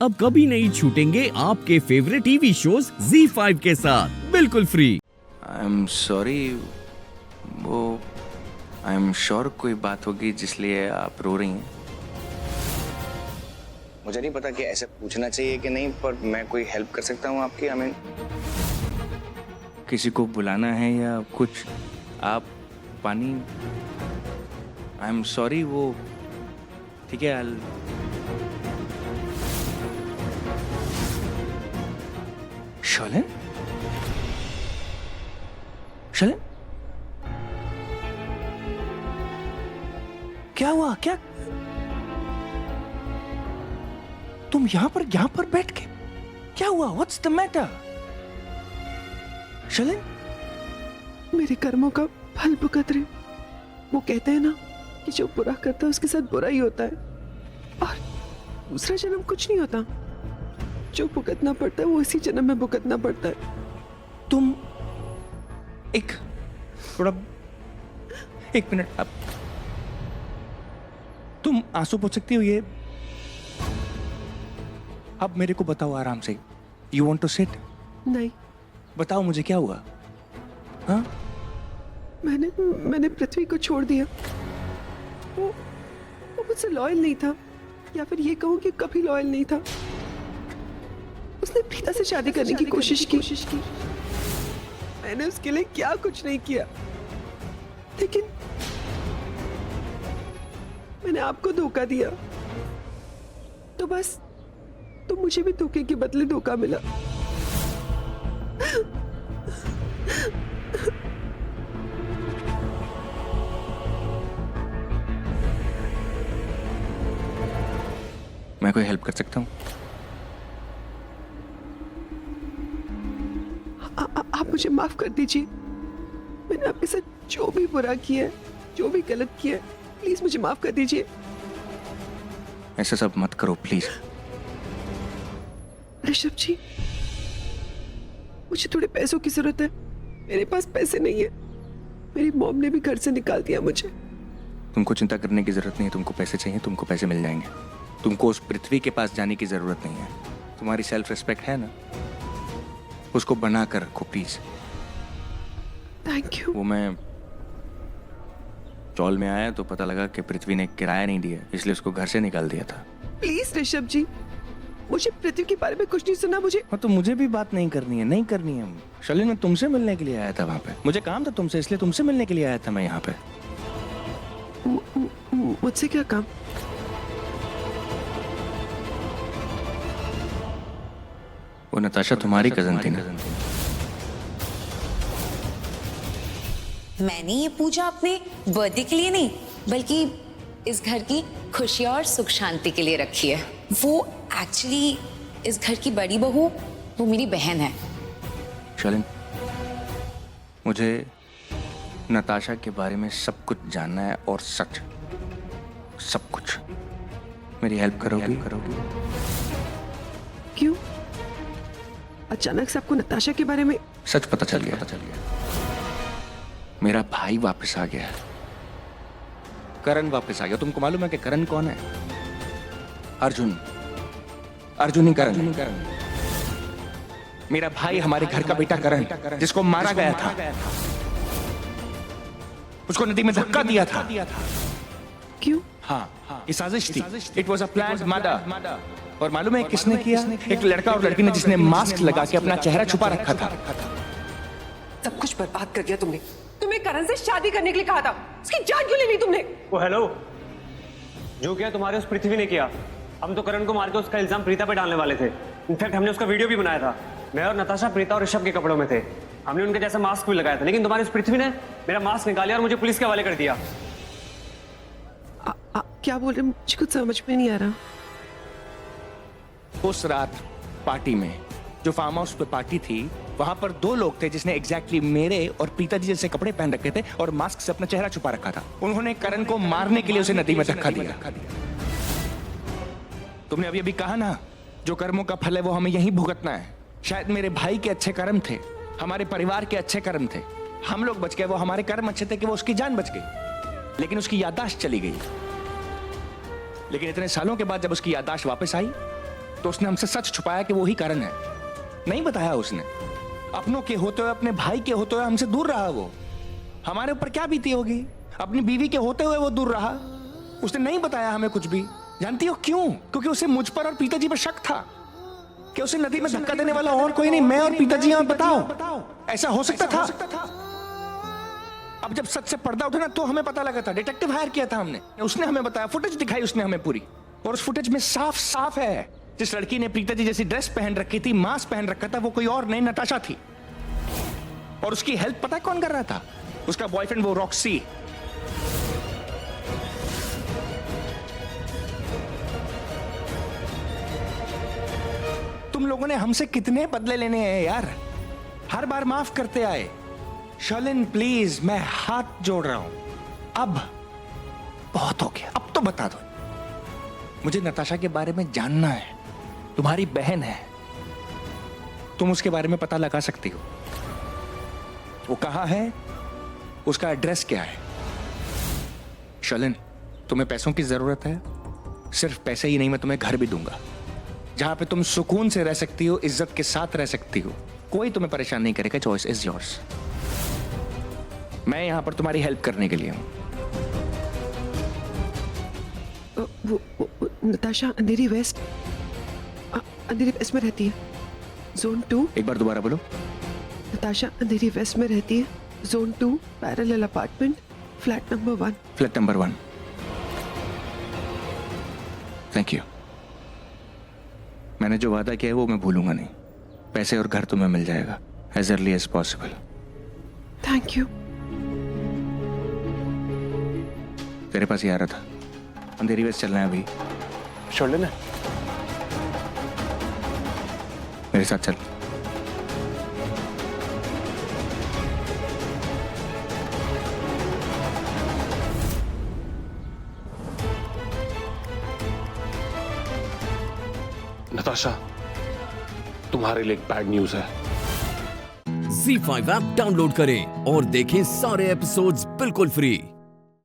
अब कभी नहीं छूटेंगे आपके फेवरेट टीवी शोज ZEE5 के साथ बिल्कुल फ्री। आई एम सॉरी, वो आई एम श्योर कोई बात होगी जिसलिए आप रो रही हैं। मुझे नहीं पता कि ऐसे पूछना चाहिए कि नहीं, पर मैं कोई हेल्प कर सकता हूँ आपकी? आई मीन, किसी को बुलाना है या कुछ? आप पानी? आई एम सॉरी, वो ठीक है। शलन? शलन? क्या हुआ? क्या तुम यहां पर बैठ के? क्या हुआ? What's the matter? शलन? मेरे कर्मों का फल भुगत रहे। वो कहते हैं ना कि जो बुरा करता है उसके साथ बुरा ही होता है, और दूसरा जन्म कुछ नहीं होता। जो भुगतना पड़ता है वो इसी जन्म में भुगतना पड़ता है। तुम एक मिनट, तुम आंसू पोंछ सकती हो? ये अब मेरे को बताओ आराम से। You want to sit? नहीं, बताओ मुझे क्या हुआ? हाँ, मैंने पृथ्वी को छोड़ दिया। वो मुझसे लॉयल नहीं था, या फिर ये कहूँ कि कभी लॉयल नहीं था। उसने प्रीता से शादी करने की कोशिश की। मैंने उसके लिए क्या कुछ नहीं किया, लेकिन मैंने आपको धोखा दिया, तो बस तो मुझे भी धोखे के बदले धोखा मिला। मैं कोई हेल्प कर सकता हूँ? आप मुझे माफ कर दीजिए। मैंने आपके साथ जो भी बुरा किया है, जो भी गलत किया है, प्लीज मुझे माफ कर दीजिए। ऐसा सब मत करो प्लीज। ऋषभ जी, मुझे थोड़े पैसों की जरूरत है। मेरे पास पैसे नहीं है। मेरी मॉम ने भी घर से निकाल दिया मुझे। तुमको चिंता करने की जरूरत नहीं है। तुमको पैसे चाहिए, तुमको पैसे मिल जाएंगे। तुमको उस पृथ्वी के पास जाने की जरूरत नहीं है। तुम्हारी सेल्फ रिस्पेक्ट है ना, उसको बना कर रखो प्लीज। Thank you. वो मैं चौल में आया तो पता लगा कि पृथ्वी ने किराया नहीं दिया, इसलिए उसको घर से निकाल दिया था। प्लीज ऋषभ जी, मुझे पृथ्वी के बारे में कुछ नहीं सुना। मुझे हाँ, तो मुझे भी बात नहीं करनी है, नहीं करनी है। शलिन, मैं तुमसे मिलने के लिए आया था वहां पे। मुझे काम था तुमसे, इसलिए तुमसे मिलने के लिए आया था मैं यहाँ पे। मुझसे क्या काम? वो नताशा तुम्हारी कजन थी ना? मैंने ये पूजा अपने बर्थडे के लिए नहीं, बल्कि इस घर की खुशी और सुख शांति के लिए रखी है। वो एक्चुअली इस घर की बड़ी बहू, वो मेरी बहन है। शलिन, मुझे नताशा के बारे में सब कुछ जानना है, और सच सब कुछ। मेरी हेल्प करोगी? क्यों अचानक से आपको नताशा के बारे में? सच पता चल गया। मेरा भाई वापस आ गया है। करण वापस आ गया। तुमको मालूम है कि करण कौन है? अर्जुन ही करण। मेरा भाई, हमारे घर का बेटा करण, जिसको मारा गया था, उसको नदी में धक्का दिया था। क्यों? हाँ, ये साजिश थी। It was a planned murder. और मालूम है किसने किया? एक लड़का और लड़की ने, जिसने मास्क लगा के अपना चेहरा छुपा रखा था। सब कुछ बर्बाद कर दिया तुमने। तुम्हें करण से शादी करने के लिए कहा था, उसकी जान क्यों ले ली तुमने? ओ हेलो, जो किया तुम्हारे उस पृथ्वी ने किया। हम तो करण को मार के उसका इल्जाम प्रीता पे डालने वाले थे। इनफैक्ट हमने उसका वीडियो भी बनाया था। मैं और नताशा प्रीता और ऋषभ के कपड़ों में थे। हमने उनके जैसा मास्क भी लगाया था, लेकिन तुम्हारी उस पृथ्वी ने मेरा मास्क निकाला और मुझे पुलिस के हवाले कर दिया। क्या बोल रहे? मुझे कुछ समझ में नहीं आ रहा। उस रात पार्टी में, जो फार्म हाउस पे पार्टी थी, वहां पर दो लोग थे जिसने एग्जैक्टली मेरे और प्रीता जी जैसे कपड़े पहन रखे थे और मास्क से अपना चेहरा छुपा रखा था। उन्होंने करण को मारने के लिए उसे नदी में धक्का दिया। तुमने अभी कहा ना, जो कर्मों का फल है वो हमें यहीं भुगतना है। शायद मेरे भाई के अच्छे कर्म थे, हमारे परिवार के अच्छे कर्म थे। हम लोग बच गए, वो हमारे कर्म अच्छे थे कि वो उसकी जान बच गई, लेकिन उसकी याददाश्त चली गई। लेकिन इतने सालों के बाद जब उसकी याददाश्त वापस आई तो उसने हमसे सच छुपाया कि वो ही कारण है। नहीं बताया उसने। अपनों के होते हुए, अपने भाई के होते हुए हमसे दूर रहा वो। हमारे ऊपर क्या बीती होगी? अपनी बीवी के होते हुए वो दूर रहा। उसने नहीं बताया हमें कुछ भी। जानती हो क्यों? क्योंकि उसे मुझ पर और पिताजी पर शक था कि उसे नदी में धक्का देने वाला और कोई नहीं, मैं और पिताजी हैं। बताओ ऐसा हो सकता था? अब जब सच से पर्दा उठा ना तो हमें पता लगा था। डिटेक्टिव हायर किया था हमने, उसने हमें बताया, फुटेज दिखाई उसने हमें पूरी, और उस फुटेज में साफ साफ है जिस लड़की ने प्रीता जी जैसी ड्रेस पहन रखी थी, मास्क पहन रखा था, वो कोई और नहीं, नताशा थी। और उसकी हेल्प पता है कौन कर रहा था? उसका बॉयफ्रेंड, वो रॉक्सी। तुम लोगों ने हमसे कितने बदले लेने हैं यार? हर बार माफ करते आए। शर्लिन प्लीज, मैं हाथ जोड़ रहा हूं, अब बहुत हो गया, अब तो बता दो। मुझे नताशा के बारे में जानना है। तुम्हारी बहन है, तुम उसके बारे में पता लगा सकती हो। वो कहां है, उसका एड्रेस क्या है? शर्लिन, तुम्हें पैसों की जरूरत है? सिर्फ पैसे ही नहीं, मैं तुम्हें घर भी दूंगा जहां पे तुम सुकून से रह सकती हो, इज्जत के साथ रह सकती हो। कोई तुम्हें परेशान नहीं करेगा। Choice is yours. मैं यहां पर तुम्हारी हेल्प करने के लिए हूं। वो नताशा अंधेरी वेस्ट में रहती है, जोन 2। एक बार दोबारा बोलो। नताशा अंधेरी वेस्ट में रहती है, zone 2, parallel apartment, flat number 1। Flat number 1। Thank you. मैंने जो वादा किया है वो मैं भूलूंगा नहीं। पैसे और घर तुम्हें मिल जाएगा as early as possible. Thank you. तेरे पास ही आ रहा था। अंधेरी वेस्ट चलना है अभी। शर्लिन है? मेरे साथ चल। नताशा, तुम्हारे लिए एक बैड न्यूज है। Z5 ऐप डाउनलोड करें और देखें सारे एपिसोड्स बिल्कुल फ्री।